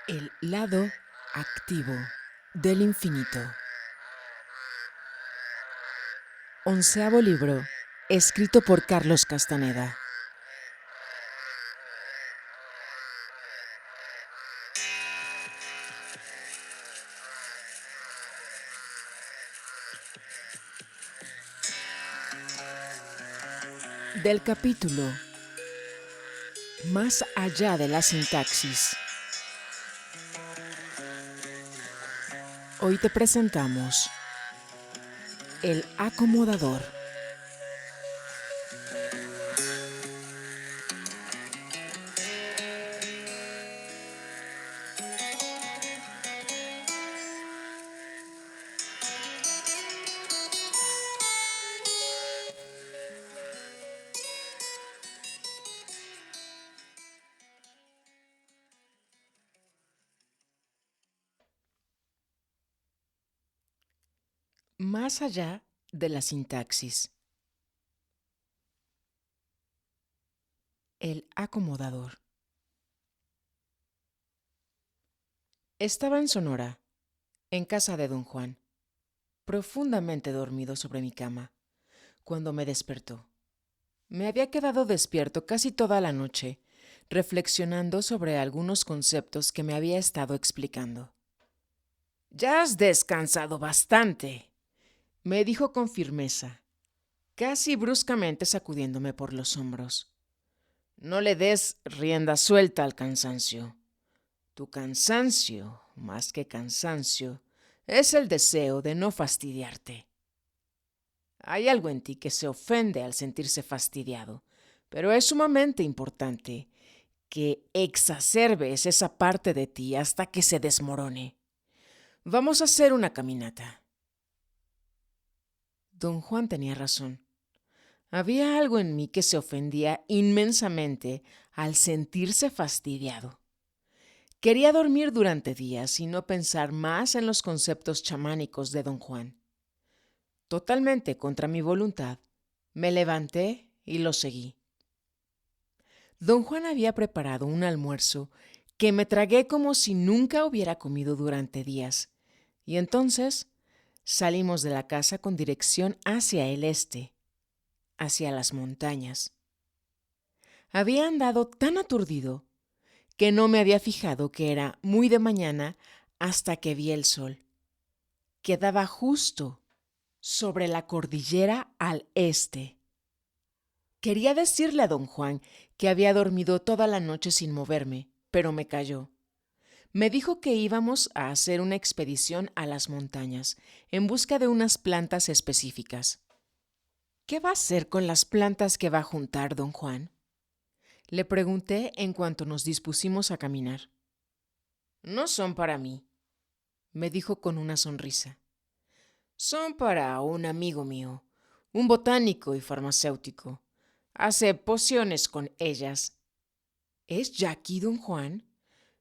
El lado activo del infinito. 11º libro, escrito por Carlos Castaneda. Del capítulo Más allá de la sintaxis. Hoy te presentamos el acomodador. Más allá de la sintaxis. El acomodador. Estaba en Sonora, en casa de don Juan, profundamente dormido sobre mi cama, cuando me despertó. Me había quedado despierto casi toda la noche, reflexionando sobre algunos conceptos que me había estado explicando. «Ya has descansado bastante», me dijo con firmeza, casi bruscamente sacudiéndome por los hombros. «No le des rienda suelta al cansancio. Tu cansancio, más que cansancio, es el deseo de no fastidiarte. Hay algo en ti que se ofende al sentirse fastidiado, pero es sumamente importante que exacerbes esa parte de ti hasta que se desmorone. Vamos a hacer una caminata». Don Juan tenía razón. Había algo en mí que se ofendía inmensamente al sentirse fastidiado. Quería dormir durante días y no pensar más en los conceptos chamánicos de don Juan. Totalmente contra mi voluntad, me levanté y lo seguí. Don Juan había preparado un almuerzo que me tragué como si nunca hubiera comido durante días, y entonces salimos de la casa con dirección hacia el este, hacia las montañas. Había andado tan aturdido que no me había fijado que era muy de mañana hasta que vi el sol. Quedaba justo sobre la cordillera al este. Quería decirle a don Juan que había dormido toda la noche sin moverme, pero me calló. Me dijo que íbamos a hacer una expedición a las montañas en busca de unas plantas específicas. «¿Qué va a hacer con las plantas que va a juntar don Juan?», le pregunté en cuanto nos dispusimos a caminar. «No son para mí», me dijo con una sonrisa. «Son para un amigo mío, un botánico y farmacéutico. Hace pociones con ellas». «¿Es Jackie, don Juan?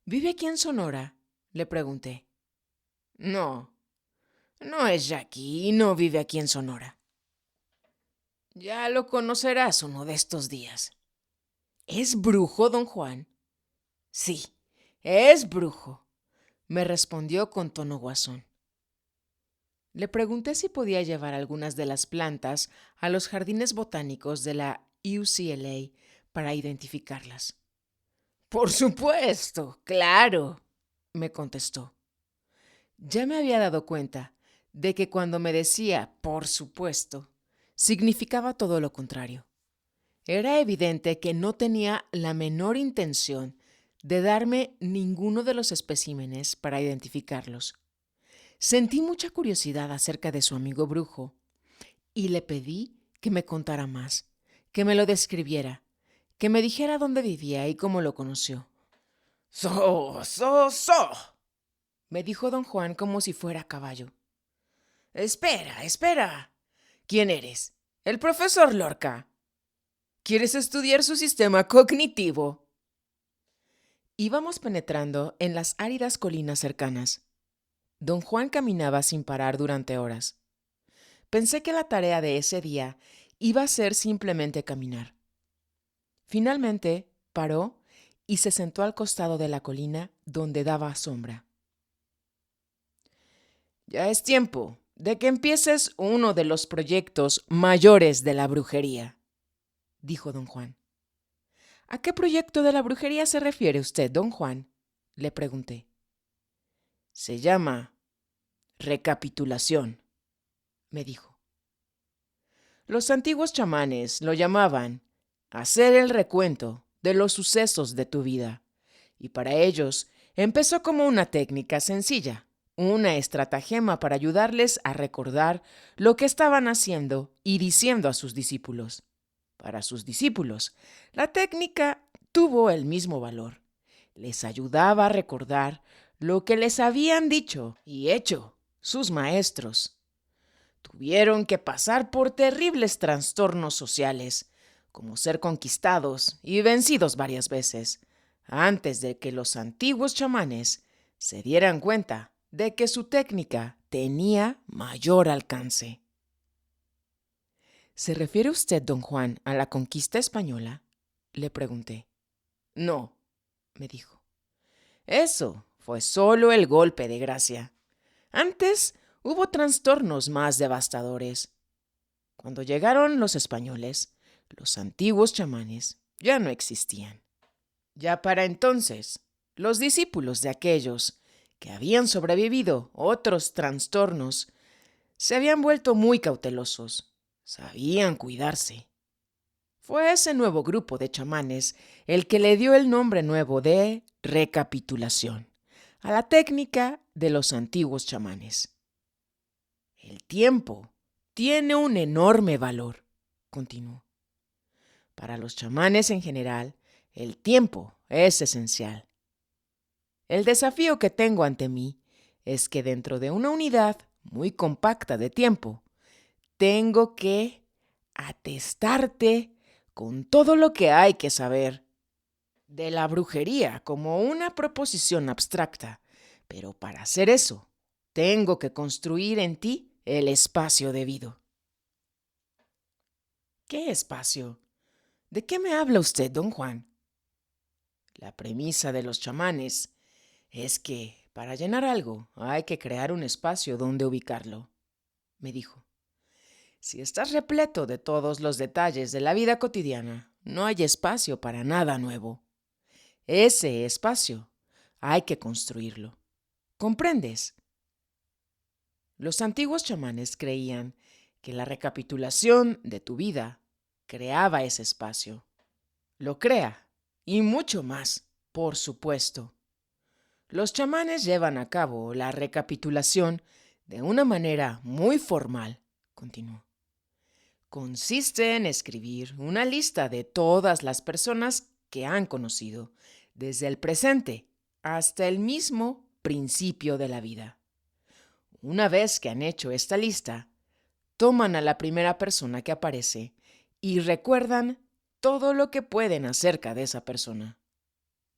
¿Vive aquí en Sonora?», le pregunté. «No, no es Jackie y no vive aquí en Sonora. Ya lo conocerás uno de estos días». «¿Es brujo, don Juan?». «Sí, es brujo», me respondió con tono guasón. Le pregunté si podía llevar algunas de las plantas a los jardines botánicos de la UCLA para identificarlas. «Por supuesto, claro», me contestó. Ya me había dado cuenta de que cuando me decía «por supuesto», significaba todo lo contrario. Era evidente que no tenía la menor intención de darme ninguno de los especímenes para identificarlos. Sentí mucha curiosidad acerca de su amigo brujo y le pedí que me contara más, que me lo describiera, que me dijera dónde vivía y cómo lo conoció. So, me dijo don Juan como si fuera caballo. Espera. ¿Quién eres? El profesor Lorca. ¿Quieres estudiar su sistema cognitivo? Íbamos penetrando en las áridas colinas cercanas. Don Juan caminaba sin parar durante horas. Pensé que la tarea de ese día iba a ser simplemente caminar. Finalmente paró y se sentó al costado de la colina donde daba sombra. Ya es tiempo de que empieces uno de los proyectos mayores de la brujería, dijo don Juan. ¿A qué proyecto de la brujería se refiere usted, don Juan?, le pregunté. Se llama recapitulación, me dijo. Los antiguos chamanes lo llamaban hacer el recuento de los sucesos de tu vida, y para ellos empezó como una técnica sencilla, una estratagema para ayudarles a recordar lo que estaban haciendo y diciendo a sus discípulos. Para sus discípulos, la técnica tuvo el mismo valor. Les ayudaba a recordar lo que les habían dicho y hecho sus maestros. Tuvieron que pasar por terribles trastornos sociales, como ser conquistados y vencidos varias veces, antes de que los antiguos chamanes se dieran cuenta de que su técnica tenía mayor alcance. ¿Se refiere usted, don Juan, a la conquista española?, le pregunté. No, me dijo. Eso fue solo el golpe de gracia. Antes hubo trastornos más devastadores. Cuando llegaron los españoles, los antiguos chamanes ya no existían. Ya para entonces, los discípulos de aquellos que habían sobrevivido otros trastornos se habían vuelto muy cautelosos, sabían cuidarse. Fue ese nuevo grupo de chamanes el que le dio el nombre nuevo de recapitulación a la técnica de los antiguos chamanes. El tiempo tiene un enorme valor, continuó. Para los chamanes en general, el tiempo es esencial. El desafío que tengo ante mí es que dentro de una unidad muy compacta de tiempo, tengo que atestarte con todo lo que hay que saber de la brujería como una proposición abstracta, pero para hacer eso, tengo que construir en ti el espacio debido. ¿Qué espacio? ¿De qué me habla usted, don Juan? La premisa de los chamanes es que para llenar algo hay que crear un espacio donde ubicarlo, me dijo. Si estás repleto de todos los detalles de la vida cotidiana, no hay espacio para nada nuevo. Ese espacio hay que construirlo. ¿Comprendes? Los antiguos chamanes creían que la recapitulación de tu vida creaba ese espacio. Lo crea, y mucho más, por supuesto. Los chamanes llevan a cabo la recapitulación de una manera muy formal, continuó. Consiste en escribir una lista de todas las personas que han conocido, desde el presente hasta el mismo principio de la vida. Una vez que han hecho esta lista, toman a la primera persona que aparece y recuerdan todo lo que pueden acerca de esa persona.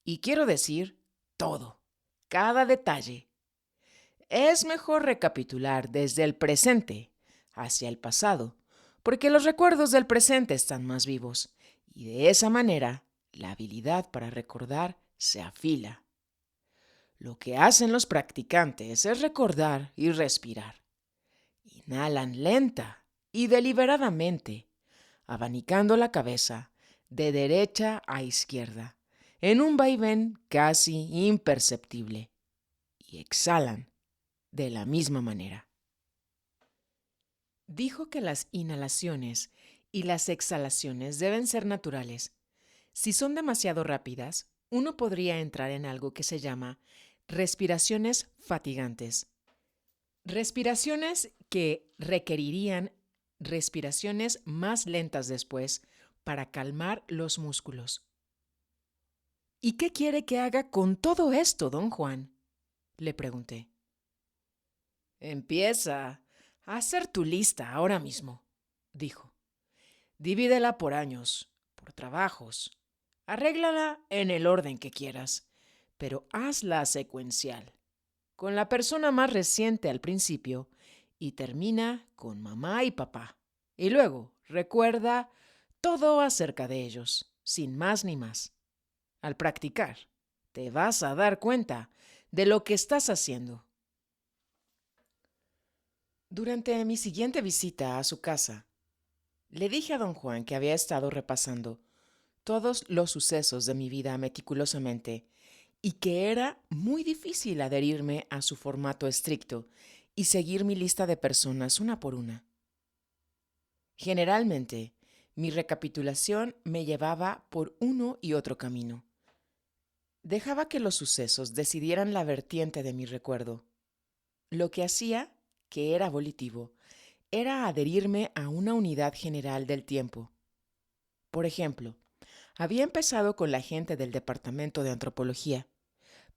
Y quiero decir todo, cada detalle. Es mejor recapitular desde el presente hacia el pasado, porque los recuerdos del presente están más vivos, y de esa manera la habilidad para recordar se afila. Lo que hacen los practicantes es recordar y respirar. Inhalan lenta y deliberadamente, abanicando la cabeza de derecha a izquierda, en un vaivén casi imperceptible, y exhalan de la misma manera. Dijo que las inhalaciones y las exhalaciones deben ser naturales. Si son demasiado rápidas, uno podría entrar en algo que se llama respiraciones fatigantes. Respiraciones que requerirían respiraciones más lentas después para calmar los músculos. ¿Y qué quiere que haga con todo esto, don Juan?, le pregunté. Empieza a hacer tu lista ahora mismo, dijo. Divídela por años, por trabajos. Arréglala en el orden que quieras, pero hazla secuencial, con la persona más reciente al principio y termina con mamá y papá. Y luego recuerda todo acerca de ellos, sin más ni más. Al practicar, te vas a dar cuenta de lo que estás haciendo. Durante mi siguiente visita a su casa, le dije a don Juan que había estado repasando todos los sucesos de mi vida meticulosamente y que era muy difícil adherirme a su formato estricto y seguir mi lista de personas una por una. Generalmente, mi recapitulación me llevaba por uno y otro camino. Dejaba que los sucesos decidieran la vertiente de mi recuerdo. Lo que hacía, que era volitivo, era adherirme a una unidad general del tiempo. Por ejemplo, había empezado con la gente del departamento de antropología,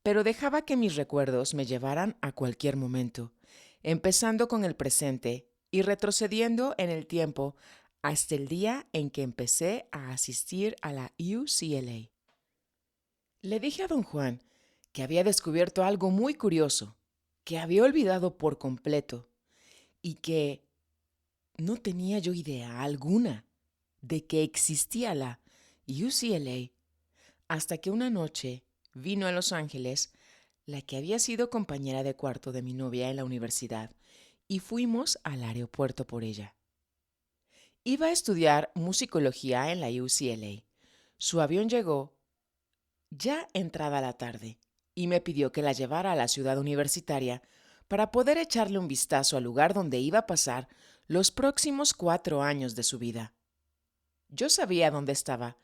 pero dejaba que mis recuerdos me llevaran a cualquier momento, empezando con el presente y retrocediendo en el tiempo hasta el día en que empecé a asistir a la UCLA. Le dije a don Juan que había descubierto algo muy curioso, que había olvidado por completo y que no tenía yo idea alguna de que existía la UCLA hasta que una noche vino a Los Ángeles la que había sido compañera de cuarto de mi novia en la universidad y fuimos al aeropuerto por ella. Iba a estudiar musicología en la UCLA. Su avión llegó ya entrada la tarde y me pidió que la llevara a la ciudad universitaria para poder echarle un vistazo al lugar donde iba a pasar los próximos 4 años de su vida. Yo sabía dónde estaba,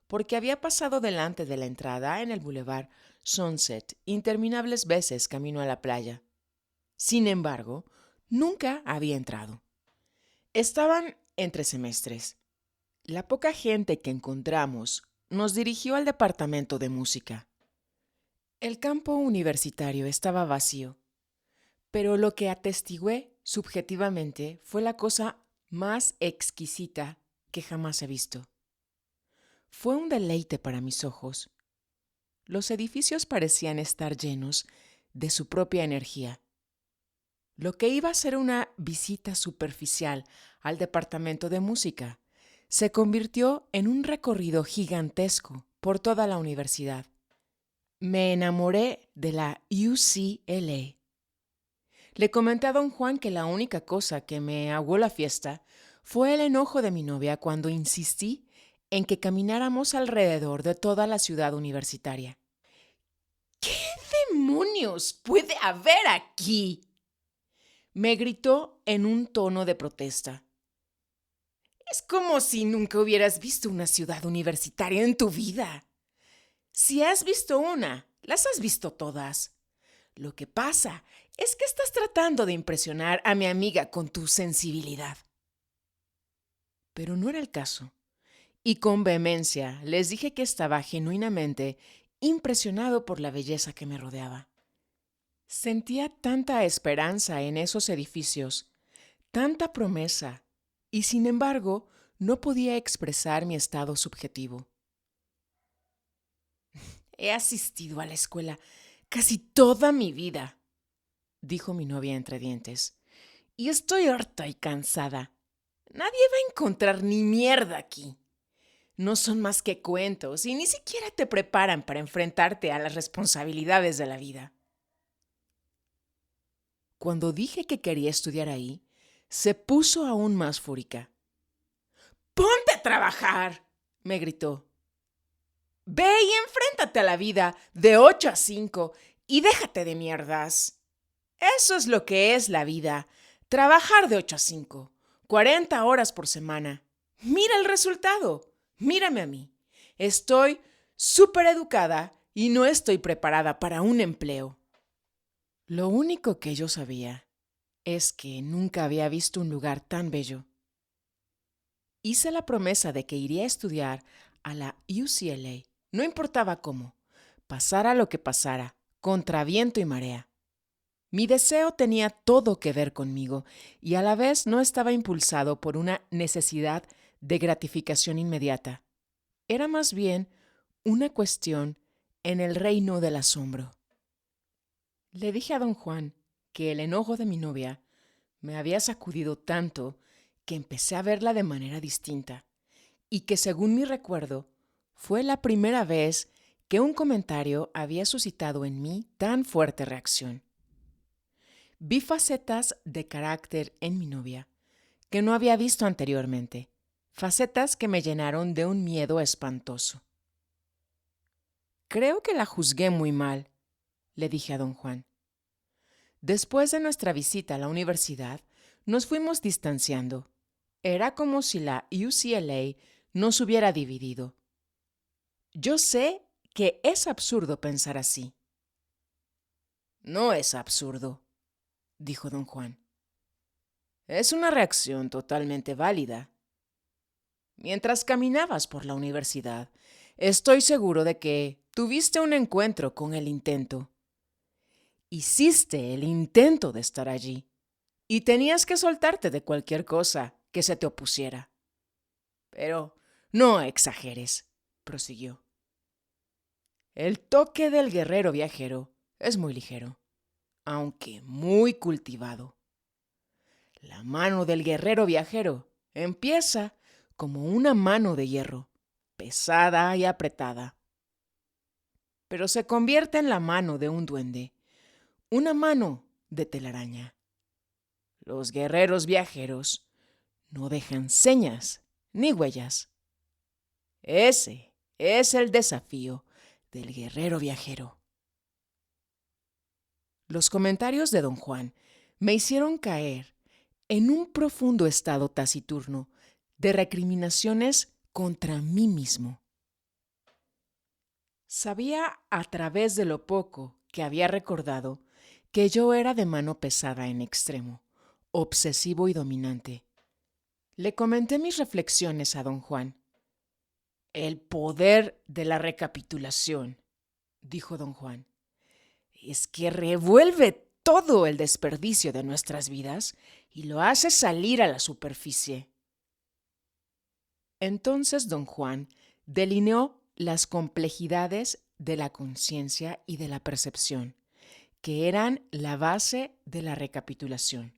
porque había pasado delante de la entrada en el Boulevard Sunset interminables veces camino a la playa. Sin embargo, nunca había entrado. Estaban entre semestres. La poca gente que encontramos nos dirigió al departamento de música. El campo universitario estaba vacío, pero lo que atestigué subjetivamente fue la cosa más exquisita que jamás he visto. Fue un deleite para mis ojos. Los edificios parecían estar llenos de su propia energía. Lo que iba a ser una visita superficial al departamento de música se convirtió en un recorrido gigantesco por toda la universidad. Me enamoré de la UCLA. Le comenté a don Juan que la única cosa que me aguó la fiesta fue el enojo de mi novia cuando insistí en que camináramos alrededor de toda la ciudad universitaria. ¿Qué demonios puede haber aquí?, me gritó en un tono de protesta. Es como si nunca hubieras visto una ciudad universitaria en tu vida. Si has visto una, las has visto todas. Lo que pasa es que estás tratando de impresionar a mi amiga con tu sensibilidad. Pero no era el caso. Y con vehemencia les dije que estaba genuinamente impresionado por la belleza que me rodeaba. Sentía tanta esperanza en esos edificios, tanta promesa, y sin embargo no podía expresar mi estado subjetivo. He asistido a la escuela casi toda mi vida, dijo mi novia entre dientes, y estoy harta y cansada. Nadie va a encontrar ni mierda aquí. No son más que cuentos y ni siquiera te preparan para enfrentarte a las responsabilidades de la vida. Cuando dije que quería estudiar ahí, se puso aún más fúrica. ¡Ponte a trabajar!, me gritó. Ve y enfréntate a la vida de 8 a 5 y déjate de mierdas. Eso es lo que es la vida, trabajar de 8 a 5, 40 horas por semana. Mira el resultado, mírame a mí. Estoy súper educada y no estoy preparada para un empleo. Lo único que yo sabía es que nunca había visto un lugar tan bello. Hice la promesa de que iría a estudiar a la UCLA, no importaba cómo, pasara lo que pasara, contra viento y marea. Mi deseo tenía todo que ver conmigo y a la vez no estaba impulsado por una necesidad de gratificación inmediata. Era más bien una cuestión en el reino del asombro. Le dije a don Juan que el enojo de mi novia me había sacudido tanto que empecé a verla de manera distinta y que, según mi recuerdo, fue la primera vez que un comentario había suscitado en mí tan fuerte reacción. Vi facetas de carácter en mi novia que no había visto anteriormente, facetas que me llenaron de un miedo espantoso. Creo que la juzgué muy mal, le dije a don Juan. Después de nuestra visita a la universidad, nos fuimos distanciando. Era como si la UCLA nos hubiera dividido. Yo sé que es absurdo pensar así. No es absurdo, dijo don Juan. Es una reacción totalmente válida. Mientras caminabas por la universidad, estoy seguro de que tuviste un encuentro con el intento. Hiciste el intento de estar allí y tenías que soltarte de cualquier cosa que se te opusiera. Pero no exageres, prosiguió. El toque del guerrero viajero es muy ligero, aunque muy cultivado. La mano del guerrero viajero empieza como una mano de hierro, pesada y apretada. Pero se convierte en la mano de un duende, una mano de telaraña. Los guerreros viajeros no dejan señas ni huellas. Ese es el desafío del guerrero viajero. Los comentarios de don Juan me hicieron caer en un profundo estado taciturno de recriminaciones contra mí mismo. Sabía a través de lo poco que había recordado que yo era de mano pesada en extremo, obsesivo y dominante. Le comenté mis reflexiones a don Juan. El poder de la recapitulación, dijo don Juan, es que revuelve todo el desperdicio de nuestras vidas y lo hace salir a la superficie. Entonces don Juan delineó las complejidades de la conciencia y de la percepción, que eran la base de la recapitulación.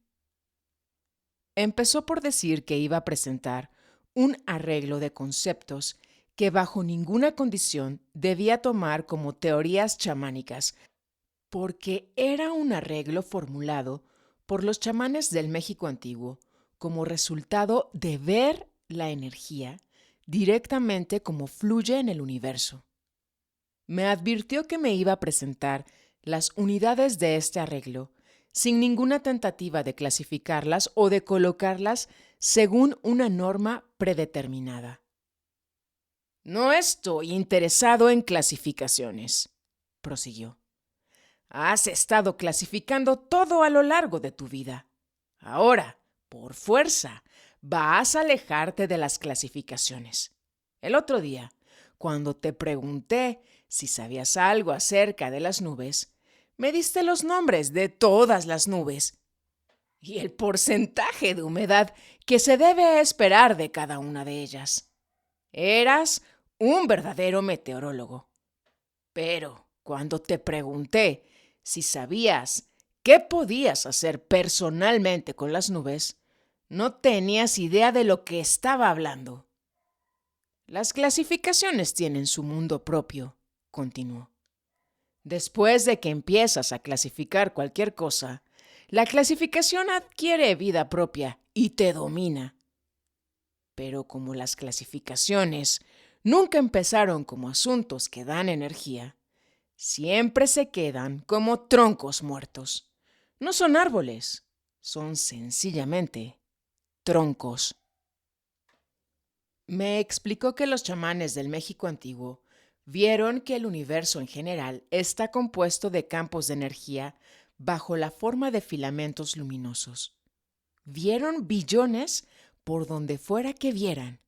Empezó por decir que iba a presentar un arreglo de conceptos que bajo ninguna condición debía tomar como teorías chamánicas, porque era un arreglo formulado por los chamanes del México antiguo como resultado de ver la energía directamente como fluye en el universo. Me advirtió que me iba a presentar las unidades de este arreglo sin ninguna tentativa de clasificarlas o de colocarlas según una norma predeterminada. No estoy interesado en clasificaciones, prosiguió. Has estado clasificando todo a lo largo de tu vida. Ahora, por fuerza, vas a alejarte de las clasificaciones. El otro día, cuando te pregunté si sabías algo acerca de las nubes, me diste los nombres de todas las nubes y el porcentaje de humedad que se debe esperar de cada una de ellas. Eras un verdadero meteorólogo. Pero cuando te pregunté si sabías qué podías hacer personalmente con las nubes, no tenías idea de lo que estaba hablando. Las clasificaciones tienen su mundo propio, continuó. Después de que empiezas a clasificar cualquier cosa, la clasificación adquiere vida propia y te domina. Pero como las clasificaciones nunca empezaron como asuntos que dan energía, siempre se quedan como troncos muertos. No son árboles, son sencillamente troncos. Me explicó que los chamanes del México antiguo vieron que el universo en general está compuesto de campos de energía bajo la forma de filamentos luminosos. Vieron billones por donde fuera que vieran.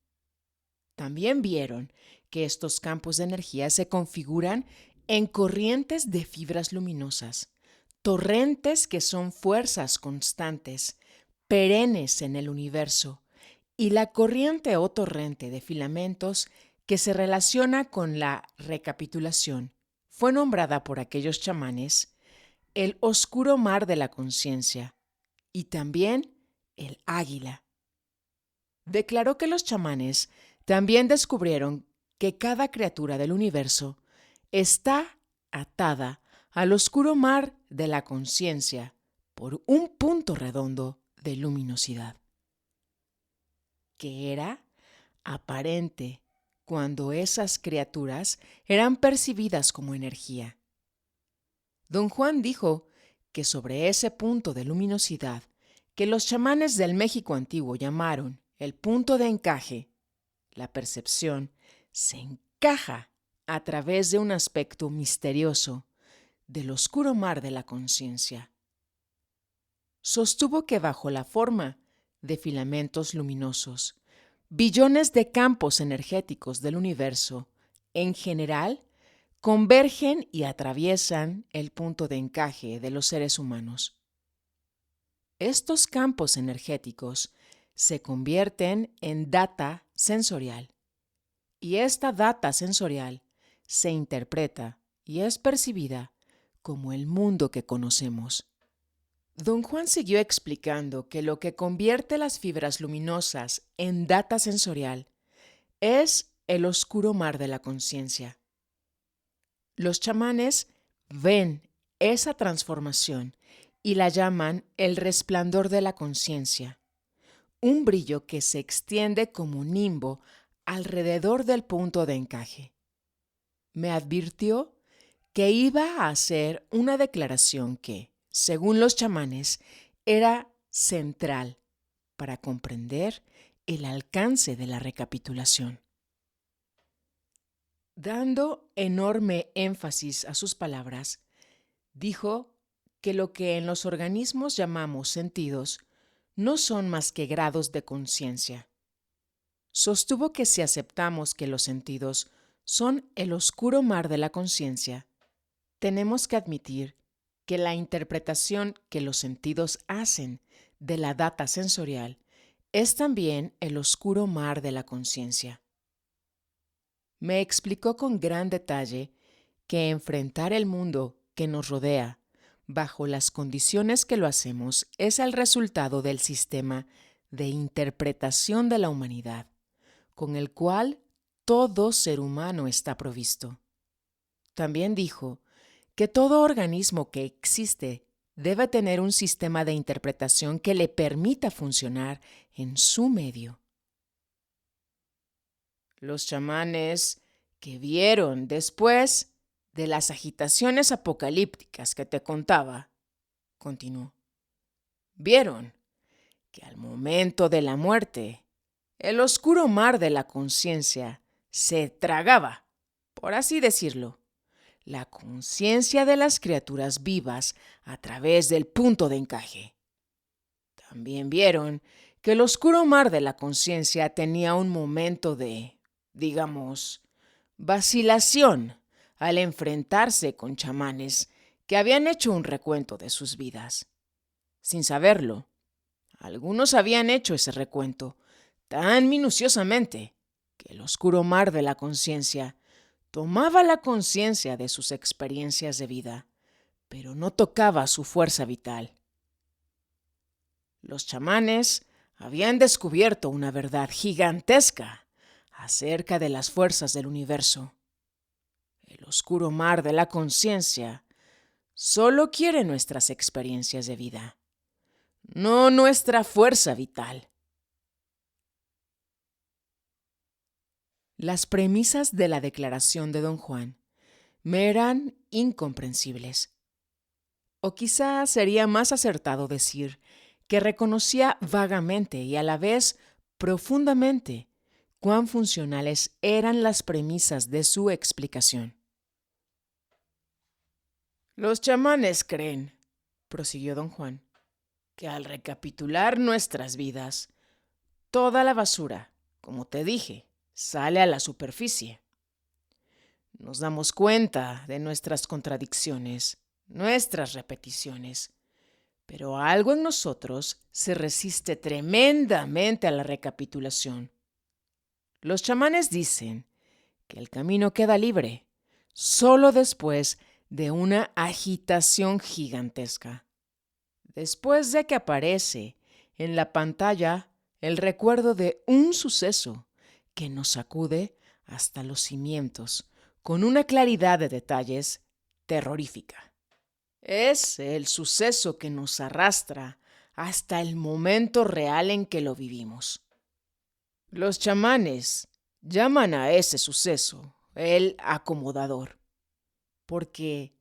También vieron que estos campos de energía se configuran en corrientes de fibras luminosas, torrentes que son fuerzas constantes, perennes en el universo, y la corriente o torrente de filamentos que se relaciona con la recapitulación fue nombrada por aquellos chamanes el oscuro mar de la conciencia y también el águila. Declaró que los chamanes también descubrieron que cada criatura del universo está atada al oscuro mar de la conciencia por un punto redondo de luminosidad, que era aparente cuando esas criaturas eran percibidas como energía. Don Juan dijo que sobre ese punto de luminosidad, que los chamanes del México antiguo llamaron el punto de encaje, la percepción se encaja a través de un aspecto misterioso del oscuro mar de la conciencia. Sostuvo que bajo la forma de filamentos luminosos, billones de campos energéticos del universo, en general, convergen y atraviesan el punto de encaje de los seres humanos. Estos campos energéticos se convierten en data sensorial, y esta data sensorial se interpreta y es percibida como el mundo que conocemos. Don Juan siguió explicando que lo que convierte las fibras luminosas en data sensorial es el oscuro mar de la conciencia. Los chamanes ven esa transformación y la llaman el resplandor de la conciencia, un brillo que se extiende como un nimbo alrededor del punto de encaje. Me advirtió que iba a hacer una declaración que, según los chamanes, era central para comprender el alcance de la recapitulación. Dando enorme énfasis a sus palabras, dijo que lo que en los organismos llamamos sentidos no son más que grados de conciencia. Sostuvo que si aceptamos que los sentidos son el oscuro mar de la conciencia, tenemos que admitir que la interpretación que los sentidos hacen de la data sensorial es también el oscuro mar de la conciencia. Me explicó con gran detalle que enfrentar el mundo que nos rodea bajo las condiciones que lo hacemos es el resultado del sistema de interpretación de la humanidad, con el cual todo ser humano está provisto. También dijo que todo organismo que existe debe tener un sistema de interpretación que le permita funcionar en su medio. Los chamanes que vieron después de las agitaciones apocalípticas que te contaba, continuó, vieron que al momento de la muerte, el oscuro mar de la conciencia se tragaba, por así decirlo, la conciencia de las criaturas vivas a través del punto de encaje. También vieron que el oscuro mar de la conciencia tenía un momento de, digamos, vacilación al enfrentarse con chamanes que habían hecho un recuento de sus vidas. Sin saberlo, algunos habían hecho ese recuento tan minuciosamente que el oscuro mar de la conciencia tomaba la conciencia de sus experiencias de vida, pero no tocaba su fuerza vital. Los chamanes habían descubierto una verdad gigantesca acerca de las fuerzas del universo. El oscuro mar de la conciencia solo quiere nuestras experiencias de vida, no nuestra fuerza vital. Las premisas de la declaración de don Juan me eran incomprensibles. O quizá sería más acertado decir que reconocía vagamente y a la vez profundamente cuán funcionales eran las premisas de su explicación. Los chamanes creen, prosiguió don Juan, que al recapitular nuestras vidas, toda la basura, como te dije, sale a la superficie. Nos damos cuenta de nuestras contradicciones, nuestras repeticiones, pero algo en nosotros se resiste tremendamente a la recapitulación. Los chamanes dicen que el camino queda libre solo después de una agitación gigantesca, después de que aparece en la pantalla el recuerdo de un suceso que nos sacude hasta los cimientos, con una claridad de detalles terrorífica. Es el suceso que nos arrastra hasta el momento real en que lo vivimos. Los chamanes llaman a ese suceso el acomodador, porque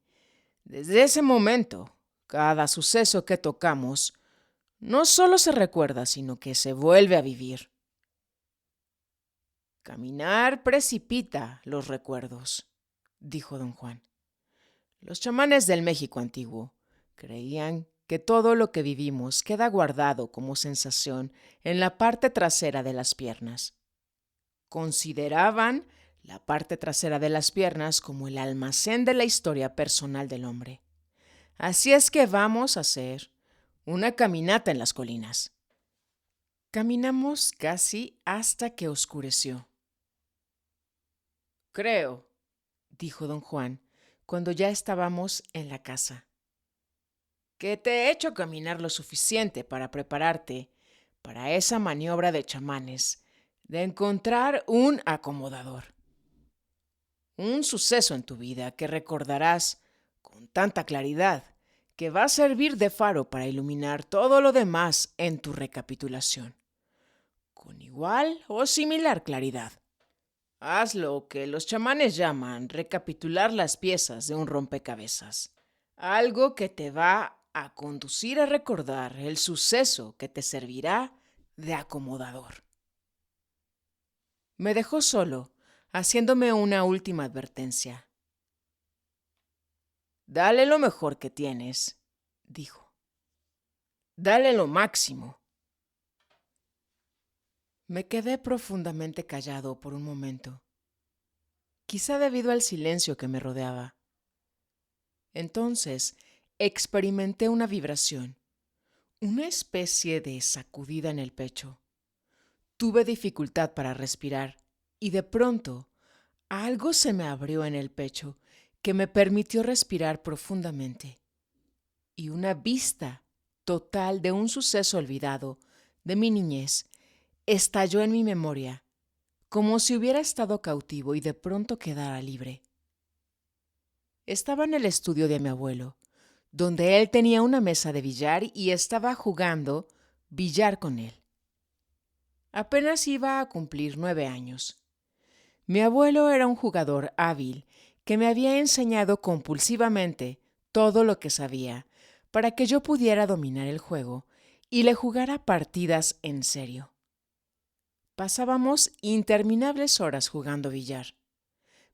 desde ese momento, cada suceso que tocamos no solo se recuerda, sino que se vuelve a vivir. Caminar precipita los recuerdos, dijo don Juan. Los chamanes del México antiguo creían que todo lo que vivimos queda guardado como sensación en la parte trasera de las piernas. Consideraban la parte trasera de las piernas como el almacén de la historia personal del hombre. Así es que vamos a hacer una caminata en las colinas. Caminamos casi hasta que oscureció. Creo, dijo don Juan, cuando ya estábamos en la casa, que te he hecho caminar lo suficiente para prepararte para esa maniobra de chamanes de encontrar un acomodador. Un suceso en tu vida que recordarás con tanta claridad que va a servir de faro para iluminar todo lo demás en tu recapitulación, con igual o similar claridad. Haz lo que los chamanes llaman recapitular las piezas de un rompecabezas, algo que te va a conducir a recordar el suceso que te servirá de acomodador. Me dejó solo, haciéndome una última advertencia. Dale lo mejor que tienes, dijo. Dale lo máximo. Me quedé profundamente callado por un momento, quizá debido al silencio que me rodeaba. Entonces experimenté una vibración, una especie de sacudida en el pecho. Tuve dificultad para respirar y de pronto algo se me abrió en el pecho que me permitió respirar profundamente. Y una vista total de un suceso olvidado de mi niñez estalló en mi memoria, como si hubiera estado cautivo y de pronto quedara libre. Estaba en el estudio de mi abuelo, donde él tenía una mesa de billar y estaba jugando billar con él. Apenas iba a cumplir 9 años. Mi abuelo era un jugador hábil que me había enseñado compulsivamente todo lo que sabía para que yo pudiera dominar el juego y le jugara partidas en serio. Pasábamos interminables horas jugando billar.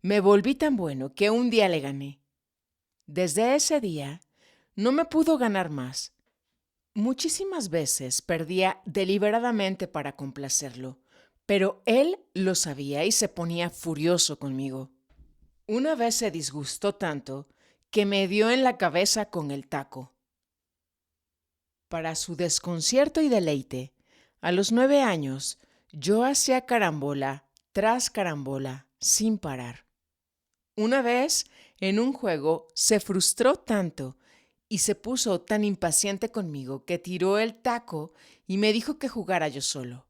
Me volví tan bueno que un día le gané. Desde ese día no me pudo ganar más. Muchísimas veces perdía deliberadamente para complacerlo, pero él lo sabía y se ponía furioso conmigo. Una vez se disgustó tanto que me dio en la cabeza con el taco. Para su desconcierto y deleite, a los 9 años, yo hacía carambola tras carambola sin parar. Una vez, en un juego, se frustró tanto y se puso tan impaciente conmigo que tiró el taco y me dijo que jugara yo solo.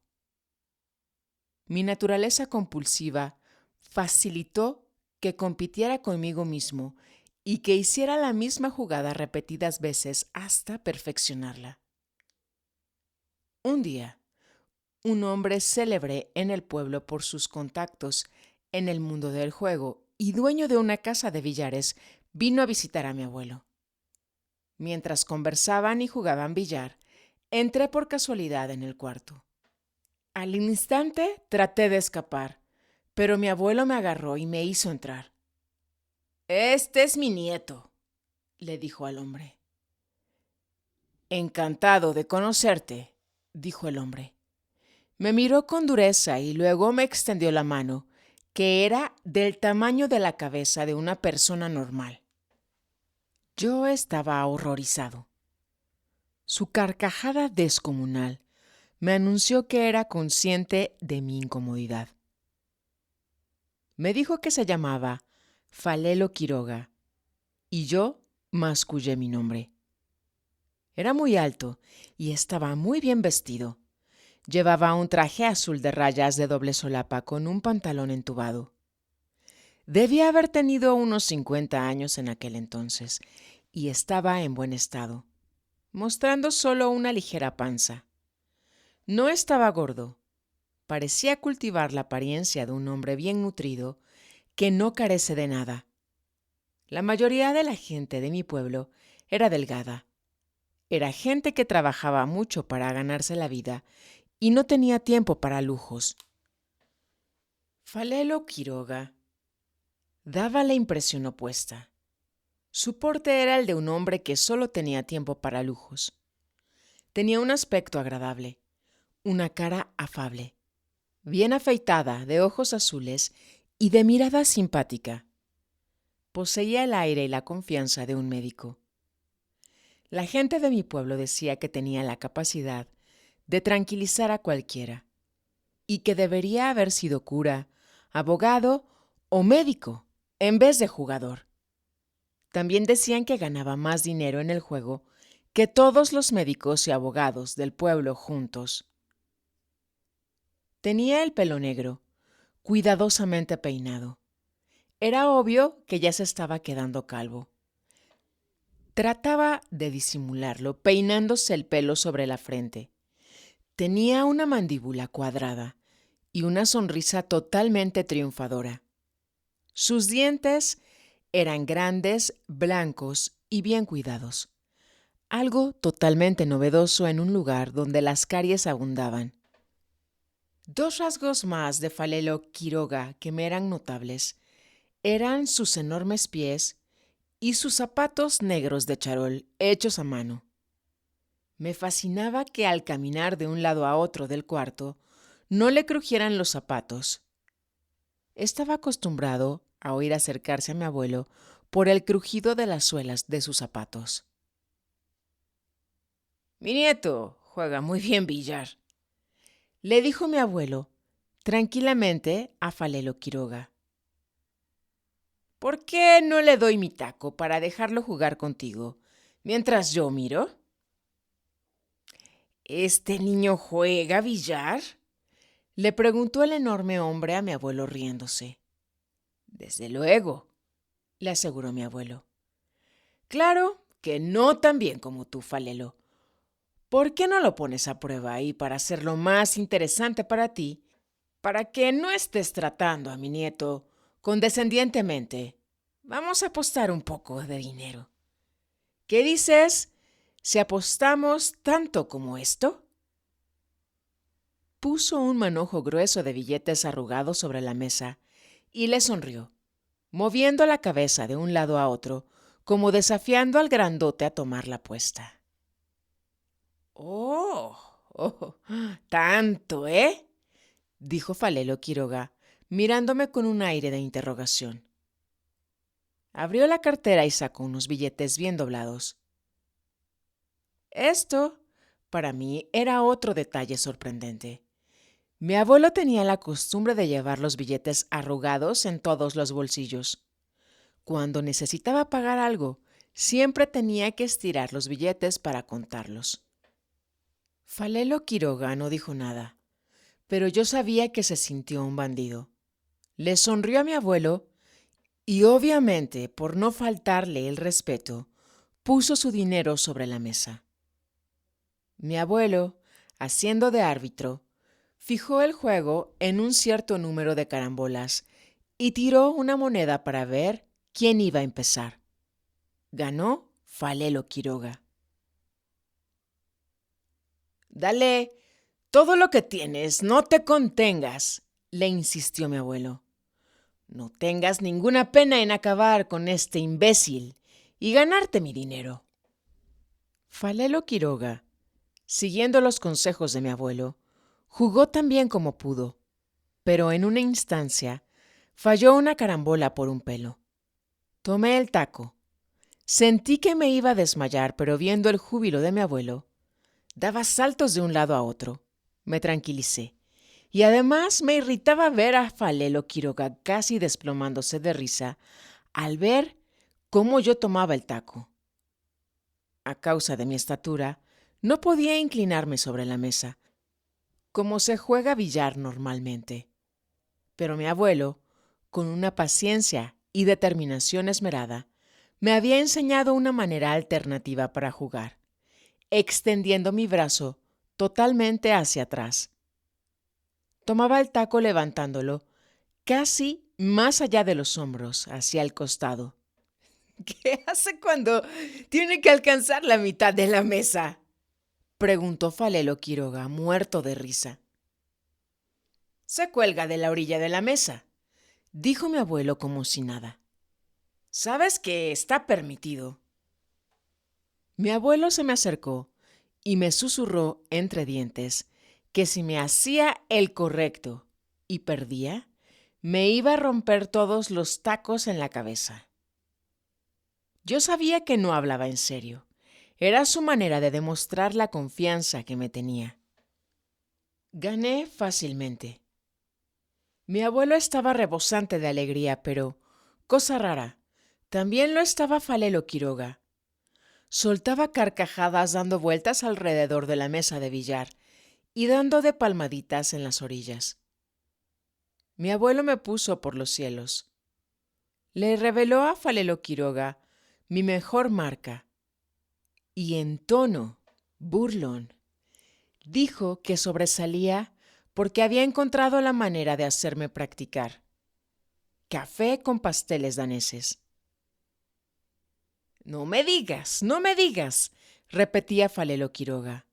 Mi naturaleza compulsiva facilitó que compitiera conmigo mismo y que hiciera la misma jugada repetidas veces hasta perfeccionarla. Un día, un hombre célebre en el pueblo por sus contactos en el mundo del juego y dueño de una casa de billares, vino a visitar a mi abuelo. Mientras conversaban y jugaban billar, entré por casualidad en el cuarto. Al instante traté de escapar, pero mi abuelo me agarró y me hizo entrar. «Este es mi nieto», le dijo al hombre. «Encantado de conocerte», dijo el hombre. Me miró con dureza y luego me extendió la mano, que era del tamaño de la cabeza de una persona normal. Yo estaba horrorizado. Su carcajada descomunal me anunció que era consciente de mi incomodidad. Me dijo que se llamaba Falelo Quiroga y yo mascullé mi nombre. Era muy alto y estaba muy bien vestido. Llevaba un traje azul de rayas de doble solapa con un pantalón entubado. Debía haber tenido unos 50 años en aquel entonces y estaba en buen estado, mostrando solo una ligera panza. No estaba gordo. Parecía cultivar la apariencia de un hombre bien nutrido que no carece de nada. La mayoría de la gente de mi pueblo era delgada. Era gente que trabajaba mucho para ganarse la vida y no tenía tiempo para lujos. Falelo Quiroga daba la impresión opuesta. Su porte era el de un hombre que solo tenía tiempo para lujos. Tenía un aspecto agradable, una cara afable, bien afeitada, de ojos azules y de mirada simpática. Poseía el aire y la confianza de un médico. La gente de mi pueblo decía que tenía la capacidad de tranquilizar a cualquiera y que debería haber sido cura, abogado o médico en vez de jugador. También decían que ganaba más dinero en el juego que todos los médicos y abogados del pueblo juntos. Tenía el pelo negro, cuidadosamente peinado. Era obvio que ya se estaba quedando calvo. Trataba de disimularlo peinándose el pelo sobre la frente. Tenía una mandíbula cuadrada y una sonrisa totalmente triunfadora. Sus dientes eran grandes, blancos y bien cuidados, algo totalmente novedoso en un lugar donde las caries abundaban. Dos rasgos más de Falelo Quiroga que me eran notables eran sus enormes pies y sus zapatos negros de charol hechos a mano. Me fascinaba que al caminar de un lado a otro del cuarto no le crujieran los zapatos. Estaba acostumbrado a oír acercarse a mi abuelo por el crujido de las suelas de sus zapatos. Mi nieto juega muy bien billar, le dijo mi abuelo tranquilamente a Falelo Quiroga. ¿Por qué no le doy mi taco para dejarlo jugar contigo mientras yo miro? ¿Este niño juega billar?, le preguntó el enorme hombre a mi abuelo riéndose. Desde luego, le aseguró mi abuelo. Claro que no tan bien como tú, Falelo. ¿Por qué no lo pones a prueba ahí para hacerlo más interesante para ti, para que no estés tratando a mi nieto condescendientemente? Vamos a apostar un poco de dinero. ¿Qué dices si apostamos tanto como esto? Puso un manojo grueso de billetes arrugados sobre la mesa y le sonrió, moviendo la cabeza de un lado a otro, como desafiando al grandote a tomar la apuesta. ¡Oh! ¡Oh! ¡Tanto, eh! Dijo Falelo Quiroga, mirándome con un aire de interrogación. Abrió la cartera y sacó unos billetes bien doblados. Esto, para mí, era otro detalle sorprendente. Mi abuelo tenía la costumbre de llevar los billetes arrugados en todos los bolsillos. Cuando necesitaba pagar algo, siempre tenía que estirar los billetes para contarlos. Falelo Quiroga no dijo nada, pero yo sabía que se sintió un bandido. Le sonrió a mi abuelo y, obviamente, por no faltarle el respeto, puso su dinero sobre la mesa. Mi abuelo, haciendo de árbitro, fijó el juego en un cierto número de carambolas y tiró una moneda para ver quién iba a empezar. Ganó Falelo Quiroga. Dale todo lo que tienes, no te contengas, le insistió mi abuelo. No tengas ninguna pena en acabar con este imbécil y ganarte mi dinero. Falelo Quiroga, siguiendo los consejos de mi abuelo, jugó tan bien como pudo, pero en una instancia falló una carambola por un pelo. Tomé el taco. Sentí que me iba a desmayar, pero viendo el júbilo de mi abuelo, daba saltos de un lado a otro. Me tranquilicé. Y además me irritaba ver a Falelo Quiroga casi desplomándose de risa al ver cómo yo tomaba el taco. A causa de mi estatura, no podía inclinarme sobre la mesa, como se juega billar normalmente. Pero mi abuelo, con una paciencia y determinación esmerada, me había enseñado una manera alternativa para jugar, extendiendo mi brazo totalmente hacia atrás. Tomaba el taco levantándolo casi más allá de los hombros, hacia el costado. ¿Qué hace cuando tiene que alcanzar la mitad de la mesa?, preguntó Falelo Quiroga, muerto de risa. Se cuelga de la orilla de la mesa, dijo mi abuelo como si nada. Sabes que está permitido. Mi abuelo se me acercó y me susurró entre dientes que si me hacía el correcto y perdía, me iba a romper todos los tacos en la cabeza. Yo sabía que no hablaba en serio. Era su manera de demostrar la confianza que me tenía. Gané fácilmente. Mi abuelo estaba rebosante de alegría, pero, cosa rara, también lo estaba Falelo Quiroga. Soltaba carcajadas dando vueltas alrededor de la mesa de billar y dando de palmaditas en las orillas. Mi abuelo me puso por los cielos. Le reveló a Falelo Quiroga mi mejor marca y en tono burlón dijo que sobresalía porque había encontrado la manera de hacerme practicar. Café con pasteles daneses. No me digas, repetía Falelo Quiroga.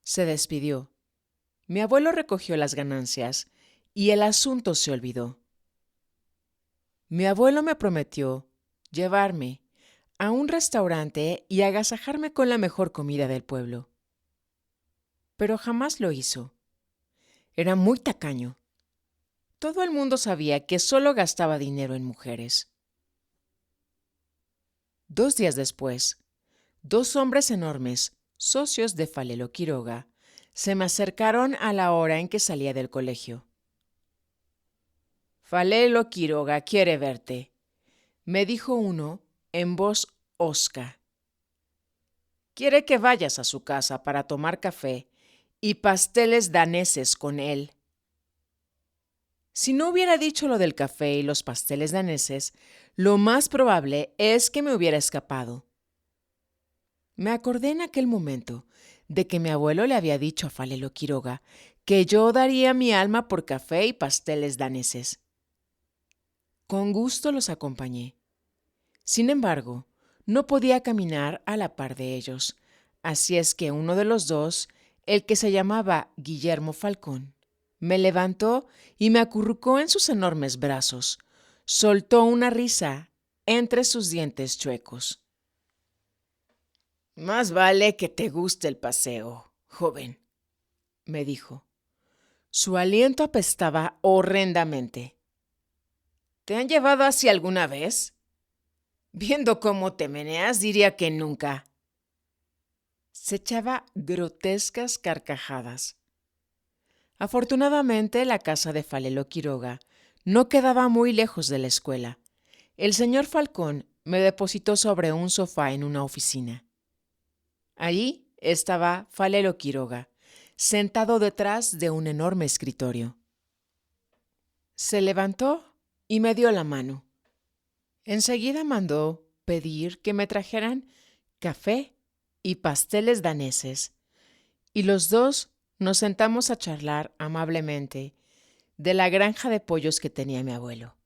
Se despidió. Mi abuelo recogió las ganancias y el asunto se olvidó. Mi abuelo me prometió llevarme a un restaurante y agasajarme con la mejor comida del pueblo. Pero jamás lo hizo. Era muy tacaño. Todo el mundo sabía que solo gastaba dinero en mujeres. 2 días después, 2 hombres enormes, socios de Falelo Quiroga, se me acercaron a la hora en que salía del colegio. Falelo Quiroga quiere verte, me dijo uno en voz hosca. Quiere que vayas a su casa para tomar café y pasteles daneses con él. Si no hubiera dicho lo del café y los pasteles daneses, lo más probable es que me hubiera escapado. Me acordé en aquel momento de que mi abuelo le había dicho a Falelo Quiroga que yo daría mi alma por café y pasteles daneses. Con gusto los acompañé. Sin embargo, no podía caminar a la par de ellos, así es que uno de los dos, el que se llamaba Guillermo Falcón, me levantó y me acurrucó en sus enormes brazos. Soltó una risa entre sus dientes chuecos. Más vale que te guste el paseo, joven, me dijo. Su aliento apestaba horrendamente. ¿Te han llevado así alguna vez? Viendo cómo te meneas, diría que nunca. Se echaba grotescas carcajadas. Afortunadamente, la casa de Falelo Quiroga no quedaba muy lejos de la escuela. El señor Falcón me depositó sobre un sofá en una oficina. Allí estaba Falelo Quiroga, sentado detrás de un enorme escritorio. Se levantó y me dio la mano. Enseguida mandó pedir que me trajeran café y pasteles daneses, y los dos nos sentamos a charlar amablemente de la granja de pollos que tenía mi abuelo.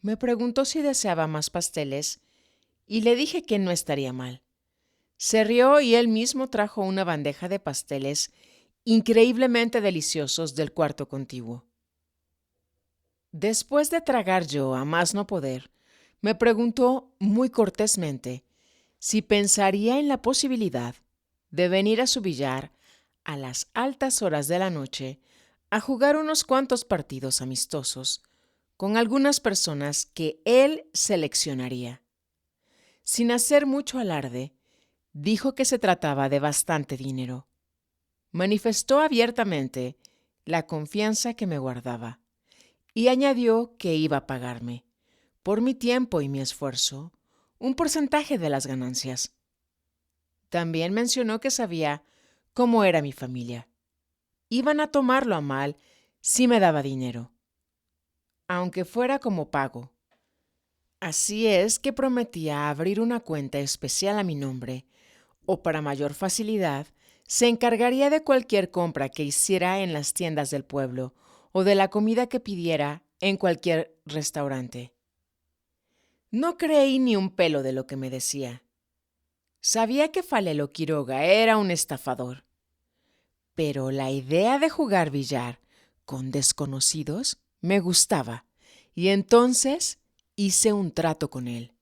Me preguntó si deseaba más pasteles y le dije que no estaría mal. Se rió y él mismo trajo una bandeja de pasteles increíblemente deliciosos del cuarto contiguo. Después de tragar yo a más no poder, me preguntó muy cortésmente si pensaría en la posibilidad de venir a su billar a las altas horas de la noche a jugar unos cuantos partidos amistosos con algunas personas que él seleccionaría. Sin hacer mucho alarde, dijo que se trataba de bastante dinero. Manifestó abiertamente la confianza que me guardaba y añadió que iba a pagarme, por mi tiempo y mi esfuerzo, un porcentaje de las ganancias. También mencionó que sabía cómo era mi familia. Iban a tomarlo a mal si me daba dinero. aunque fuera como pago. Así es que prometía abrir una cuenta especial a mi nombre, o para mayor facilidad, se encargaría de cualquier compra que hiciera en las tiendas del pueblo o de la comida que pidiera en cualquier restaurante. No creí ni un pelo de lo que me decía. Sabía que Falelo Quiroga era un estafador, pero la idea de jugar billar con desconocidos me gustaba, y entonces hice un trato con él.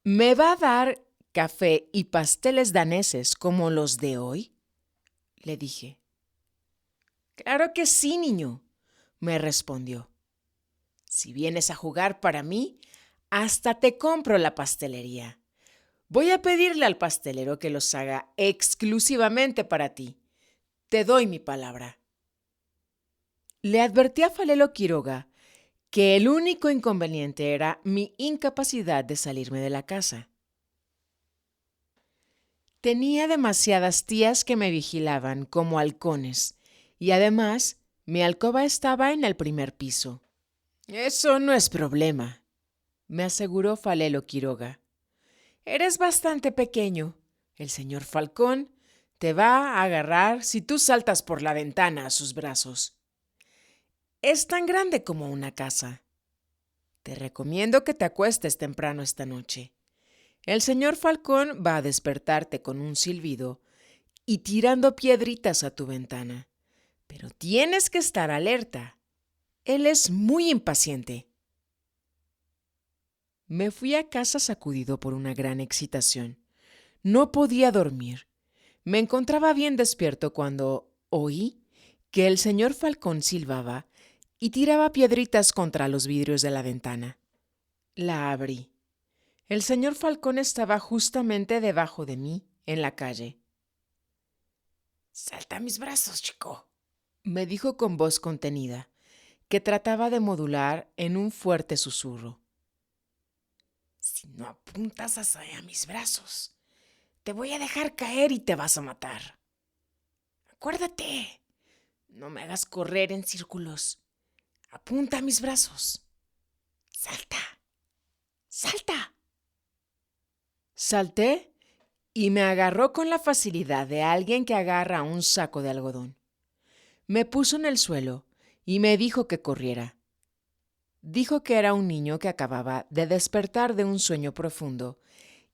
¿Me va a dar café y pasteles daneses como los de hoy?, le dije. Claro que sí, niño, me respondió. Si vienes a jugar para mí, hasta te compro la pastelería. Voy a pedirle al pastelero que los haga exclusivamente para ti. Te doy mi palabra. Le advertí a Falelo Quiroga que el único inconveniente era mi incapacidad de salirme de la casa. Tenía demasiadas tías que me vigilaban como halcones, y además mi alcoba estaba en el primer piso. Eso no es problema, me aseguró Falelo Quiroga. Eres bastante pequeño. El señor Falcón te va a agarrar si tú saltas por la ventana a sus brazos. Es tan grande como una casa. Te recomiendo que te acuestes temprano esta noche. El señor Falcón va a despertarte con un silbido y tirando piedritas a tu ventana. Pero tienes que estar alerta. Él es muy impaciente. Me fui a casa sacudido por una gran excitación. No podía dormir. Me encontraba bien despierto cuando oí que el señor Falcón silbaba y tiraba piedritas contra los vidrios de la ventana. La abrí. El señor Falcón estaba justamente debajo de mí, en la calle. «Salta a mis brazos, chico», me dijo con voz contenida, que trataba de modular en un fuerte susurro. «Si no apuntas a mis brazos, te voy a dejar caer y te vas a matar. Acuérdate, no me hagas correr en círculos. Apunta a mis brazos. Salta, salta». Salté y me agarró con la facilidad de alguien que agarra un saco de algodón. Me puso en el suelo y me dijo que corriera. Dijo que era un niño que acababa de despertar de un sueño profundo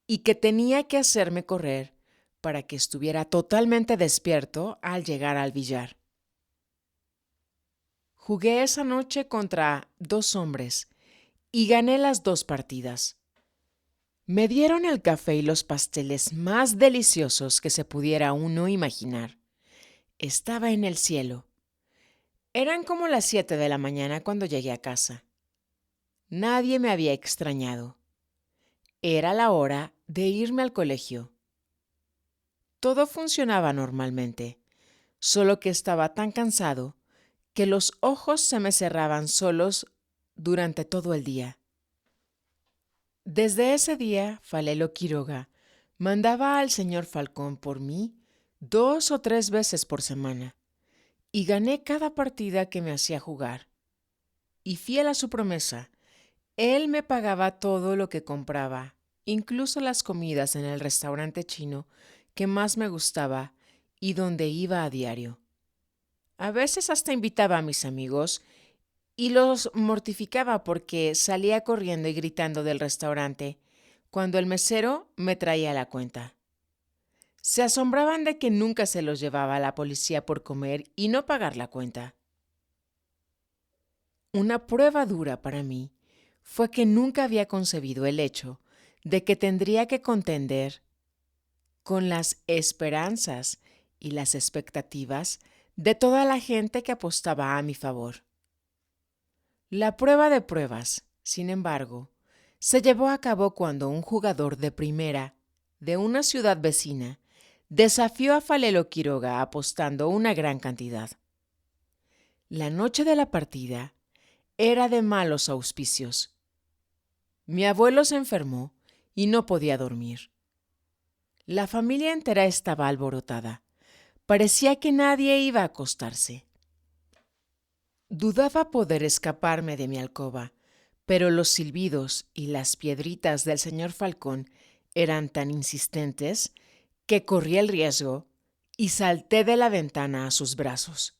y que tenía que hacerme correr para que estuviera totalmente despierto al llegar al billar. Jugué esa noche contra 2 hombres y gané las 2 partidas. Me dieron el café y los pasteles más deliciosos que se pudiera uno imaginar. Estaba en el cielo. Eran como las 7 de la mañana cuando llegué a casa. Nadie me había extrañado. Era la hora de irme al colegio. Todo funcionaba normalmente, solo que estaba tan cansado que los ojos se me cerraban solos durante todo el día. Desde ese día, Falelo Quiroga mandaba al señor Falcón por mí 2 o 3 veces por semana, y gané cada partida que me hacía jugar. Y fiel a su promesa, él me pagaba todo lo que compraba, incluso las comidas en el restaurante chino que más me gustaba y donde iba a diario. A veces hasta invitaba a mis amigos y los mortificaba porque salía corriendo y gritando del restaurante cuando el mesero me traía la cuenta. Se asombraban de que nunca se los llevaba a la policía por comer y no pagar la cuenta. Una prueba dura para mí fue que nunca había concebido el hecho de que tendría que contender con las esperanzas y las expectativas de toda la gente que apostaba a mi favor. La prueba de pruebas, sin embargo, se llevó a cabo cuando un jugador de primera de una ciudad vecina desafió a Falelo Quiroga apostando una gran cantidad. La noche de la partida era de malos auspicios. Mi abuelo se enfermó y no podía dormir. La familia entera estaba alborotada. Parecía que nadie iba a acostarse. Dudaba poder escaparme de mi alcoba, pero los silbidos y las piedritas del señor Falcón eran tan insistentes que corrí el riesgo y salté de la ventana a sus brazos.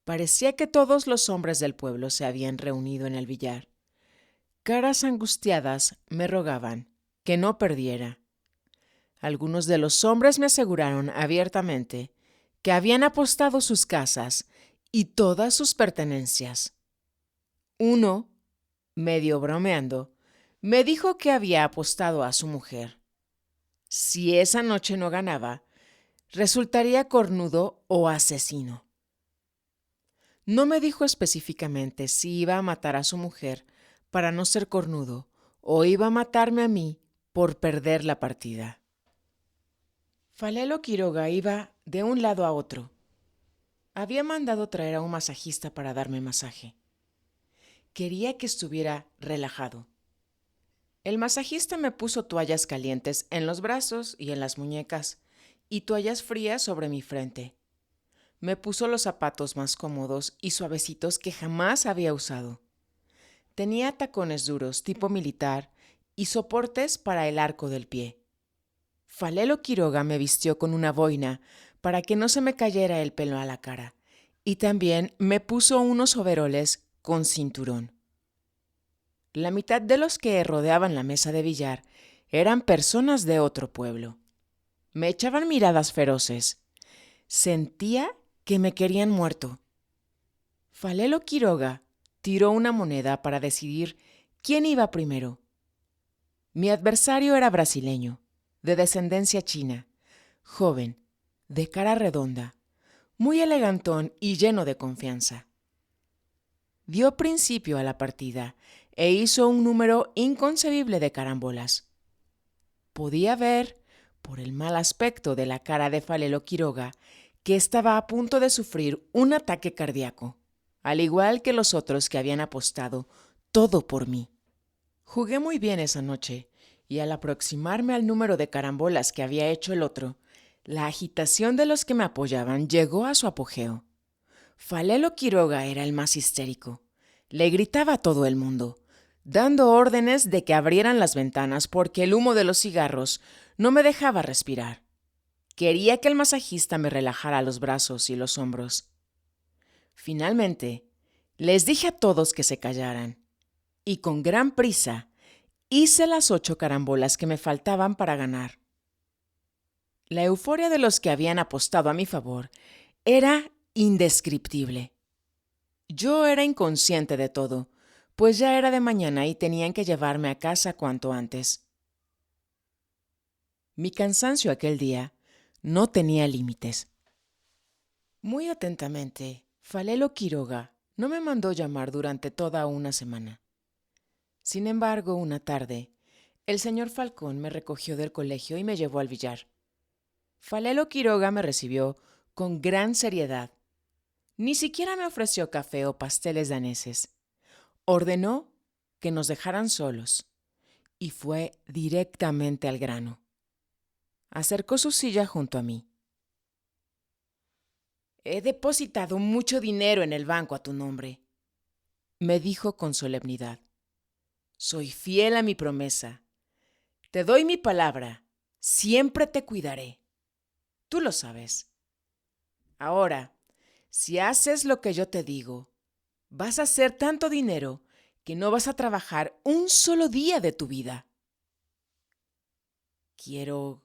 Parecía que todos los hombres del pueblo se habían reunido en el billar. Caras angustiadas me rogaban que no perdiera. Algunos de los hombres me aseguraron abiertamente que habían apostado sus casas y todas sus pertenencias. Uno, medio bromeando, me dijo que había apostado a su mujer. Si esa noche no ganaba, resultaría cornudo o asesino. No me dijo específicamente si iba a matar a su mujer para no ser cornudo o iba a matarme a mí por perder la partida. Falelo Quiroga iba de un lado a otro. Había mandado traer a un masajista para darme masaje. Quería que estuviera relajado. El masajista me puso toallas calientes en los brazos y en las muñecas y toallas frías sobre mi frente. Me puso los zapatos más cómodos y suavecitos que jamás había usado. Tenía tacones duros tipo militar y soportes para el arco del pie. Falelo Quiroga me vistió con una boina para que no se me cayera el pelo a la cara y también me puso unos overoles con cinturón. La mitad de los que rodeaban la mesa de billar eran personas de otro pueblo. Me echaban miradas feroces. Sentía que me querían muerto. Falelo Quiroga tiró una moneda para decidir quién iba primero. Mi adversario era brasileño, de descendencia china, joven, de cara redonda, muy elegantón y lleno de confianza. Dio principio a la partida e hizo un número inconcebible de carambolas. Podía ver, por el mal aspecto de la cara de Falelo Quiroga, que estaba a punto de sufrir un ataque cardíaco, al igual que los otros que habían apostado todo por mí. Jugué muy bien esa noche, y al aproximarme al número de carambolas que había hecho el otro, la agitación de los que me apoyaban llegó a su apogeo. Falelo Quiroga era el más histérico. Le gritaba a todo el mundo, dando órdenes de que abrieran las ventanas porque el humo de los cigarros no me dejaba respirar. Quería que el masajista me relajara los brazos y los hombros. Finalmente, les dije a todos que se callaran, y con gran prisa hice las 8 carambolas que me faltaban para ganar. La euforia de los que habían apostado a mi favor era indescriptible. Yo era inconsciente de todo, pues ya era de mañana y tenían que llevarme a casa cuanto antes. Mi cansancio aquel día no tenía límites. Muy atentamente, Falelo Quiroga no me mandó llamar durante toda una semana. Sin embargo, una tarde, el señor Falcón me recogió del colegio y me llevó al billar. Falelo Quiroga me recibió con gran seriedad. Ni siquiera me ofreció café o pasteles daneses. Ordenó que nos dejaran solos y fue directamente al grano. Acercó su silla junto a mí. He depositado mucho dinero en el banco a tu nombre, me dijo con solemnidad. Soy fiel a mi promesa. Te doy mi palabra. Siempre te cuidaré. Tú lo sabes. Ahora, si haces lo que yo te digo, vas a hacer tanto dinero que no vas a trabajar un solo día de tu vida. Quiero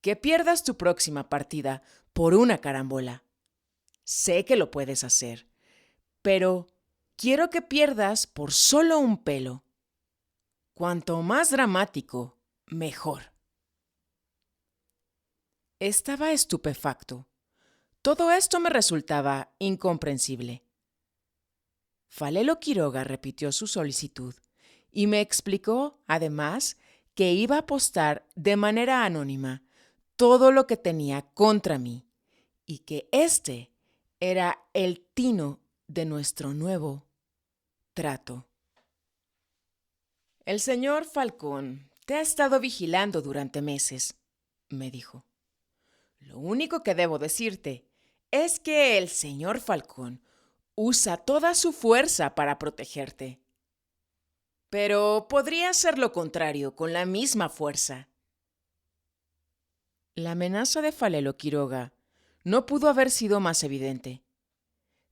que pierdas tu próxima partida por una carambola. Sé que lo puedes hacer, pero quiero que pierdas por solo un pelo. Cuanto más dramático, mejor. Estaba estupefacto. Todo esto me resultaba incomprensible. Falelo Quiroga repitió su solicitud y me explicó, además, que iba a apostar de manera anónima todo lo que tenía contra mí y que este era el tino de nuestro nuevo trato. El señor Falcón te ha estado vigilando durante meses, me dijo. Lo único que debo decirte es que el señor Falcón usa toda su fuerza para protegerte. Pero podría ser lo contrario, con la misma fuerza. La amenaza de Falelo Quiroga no pudo haber sido más evidente.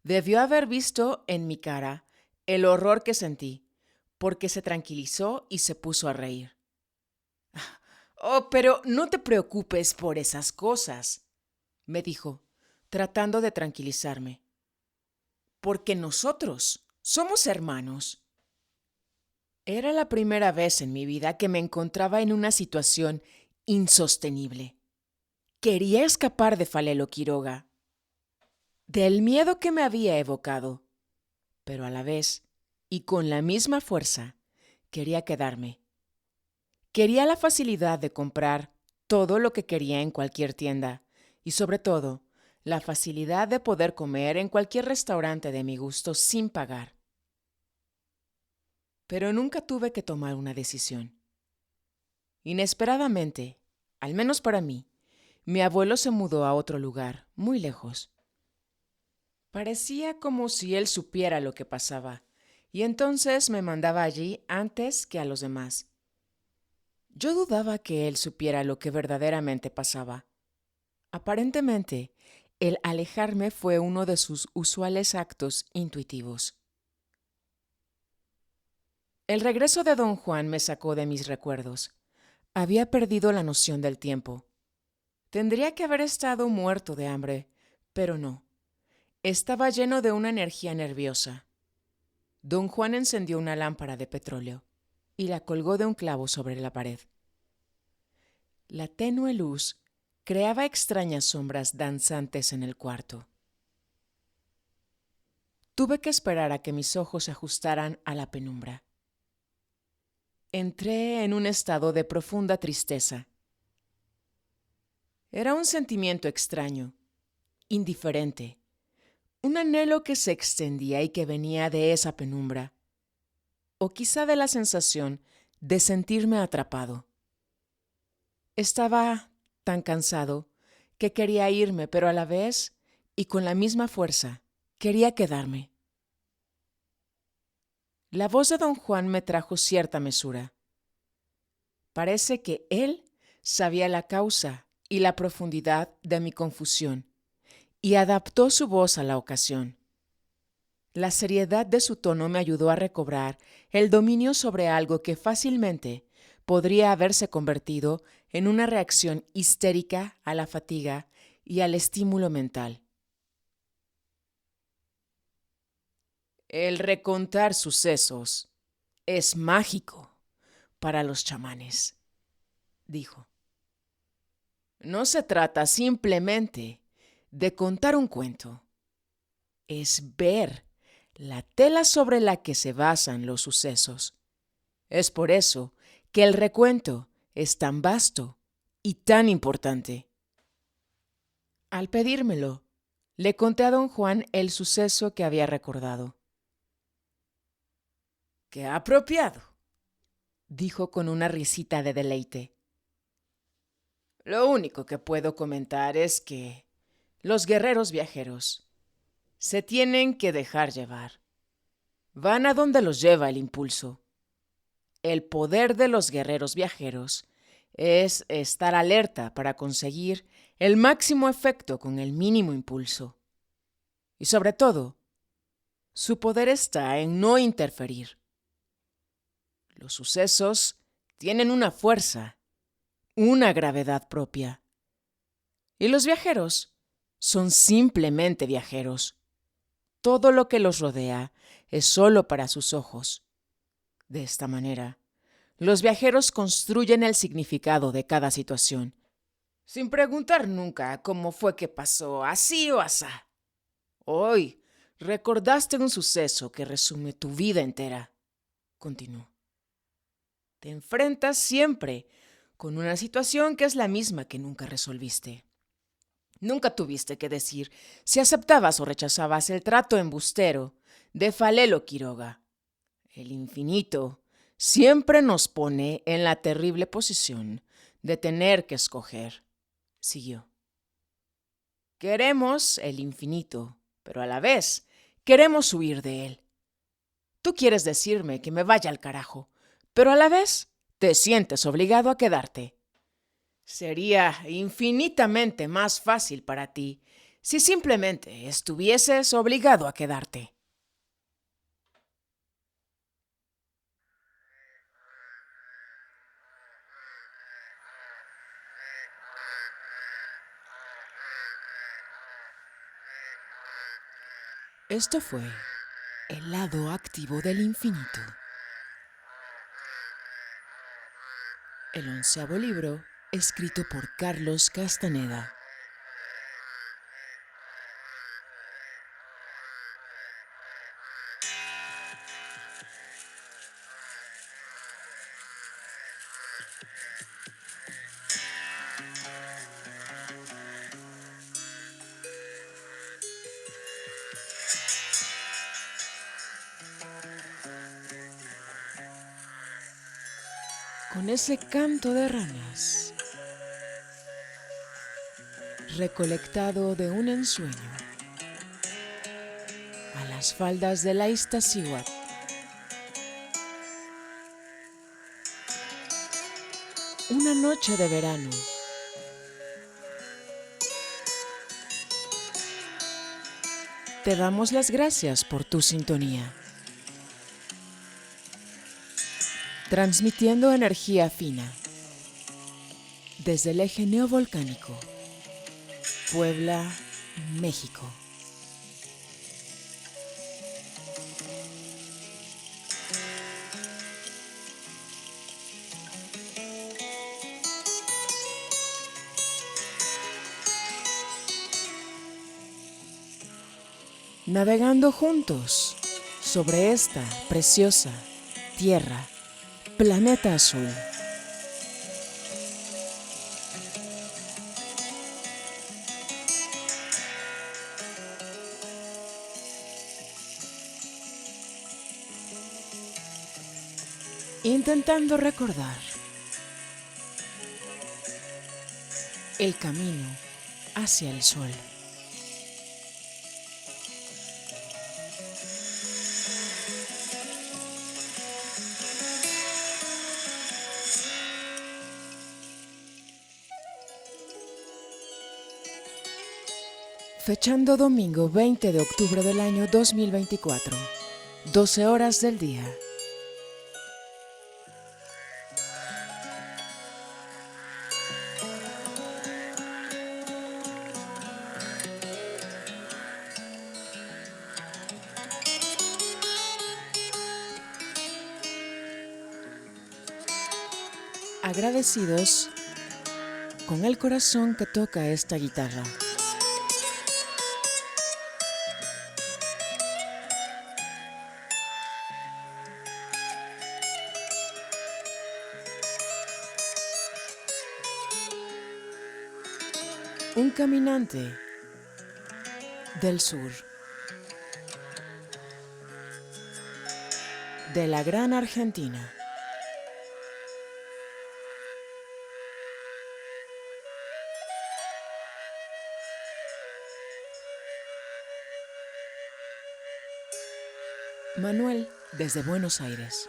Debió haber visto en mi cara el horror que sentí, porque se tranquilizó y se puso a reír. Oh, pero no te preocupes por esas cosas, me dijo, tratando de tranquilizarme. Porque nosotros somos hermanos. Era la primera vez en mi vida que me encontraba en una situación insostenible. Quería escapar de Falelo Quiroga, del miedo que me había evocado, pero a la vez, y con la misma fuerza, quería quedarme. Quería la facilidad de comprar todo lo que quería en cualquier tienda y, sobre todo, la facilidad de poder comer en cualquier restaurante de mi gusto sin pagar. Pero nunca tuve que tomar una decisión. Inesperadamente, al menos para mí, mi abuelo se mudó a otro lugar, muy lejos. Parecía como si él supiera lo que pasaba, y entonces me mandaba allí antes que a los demás. Yo dudaba que él supiera lo que verdaderamente pasaba. Aparentemente, el alejarme fue uno de sus usuales actos intuitivos. El regreso de don Juan me sacó de mis recuerdos. Había perdido la noción del tiempo. Tendría que haber estado muerto de hambre, pero no. Estaba lleno de una energía nerviosa. Don Juan encendió una lámpara de petróleo y la colgó de un clavo sobre la pared. La tenue luz creaba extrañas sombras danzantes en el cuarto. Tuve que esperar a que mis ojos se ajustaran a la penumbra. Entré en un estado de profunda tristeza. Era un sentimiento extraño, indiferente, un anhelo que se extendía y que venía de esa penumbra, o quizá de la sensación de sentirme atrapado. Estaba tan cansado que quería irme, pero a la vez, y con la misma fuerza, quería quedarme. La voz de don Juan me trajo cierta mesura. Parece que él sabía la causa y la profundidad de mi confusión, y adaptó su voz a la ocasión. La seriedad de su tono me ayudó a recobrar el dominio sobre algo que fácilmente podría haberse convertido en una reacción histérica a la fatiga y al estímulo mental. El recontar sucesos es mágico para los chamanes, dijo. No se trata simplemente de contar un cuento, es ver la tela sobre la que se basan los sucesos. Es por eso que el recuento es tan vasto y tan importante. Al pedírmelo, le conté a don Juan el suceso que había recordado. ¡Qué apropiado!, dijo con una risita de deleite. Lo único que puedo comentar es que los guerreros viajeros se tienen que dejar llevar. Van a donde los lleva el impulso. El poder de los guerreros viajeros es estar alerta para conseguir el máximo efecto con el mínimo impulso. Y sobre todo, su poder está en no interferir. Los sucesos tienen una fuerza, una gravedad propia. Y los viajeros son simplemente viajeros. Todo lo que los rodea es solo para sus ojos. De esta manera, los viajeros construyen el significado de cada situación, sin preguntar nunca cómo fue que pasó, así o asá. Hoy recordaste un suceso que resume tu vida entera, continuó. Te enfrentas siempre con una situación que es la misma que nunca resolviste. Nunca tuviste que decir si aceptabas o rechazabas el trato embustero de Falelo Quiroga. El infinito siempre nos pone en la terrible posición de tener que escoger, siguió. Queremos el infinito, pero a la vez queremos huir de él. Tú quieres decirme que me vaya al carajo, pero a la vez te sientes obligado a quedarte. Sería infinitamente más fácil para ti si simplemente estuvieses obligado a quedarte. Esto fue El lado activo del infinito. El 11º libro, escrito por Carlos Castaneda. Con ese canto de ranas, recolectado de un ensueño, a las faldas de la Iztaccíhuatl, una noche de verano, te damos las gracias por tu sintonía, transmitiendo energía fina desde el eje neovolcánico, Puebla, México. Navegando juntos sobre esta preciosa tierra, planeta azul. Intentando recordar el camino hacia el sol. Fechando domingo 20 de octubre del año 2024, 12 horas del día. Agradecidos con el corazón que toca esta guitarra. Un caminante del sur, de la gran Argentina. Manuel, desde Buenos Aires.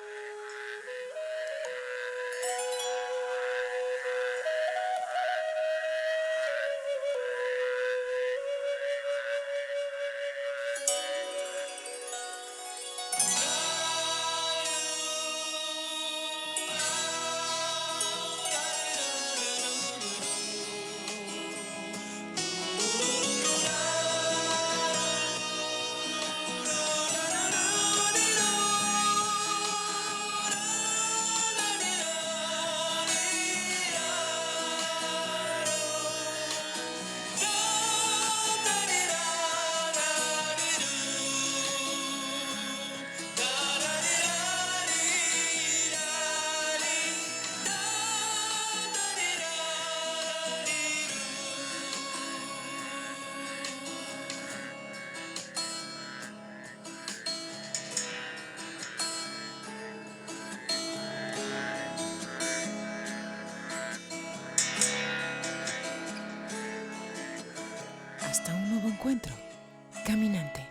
Hasta un nuevo encuentro, caminante.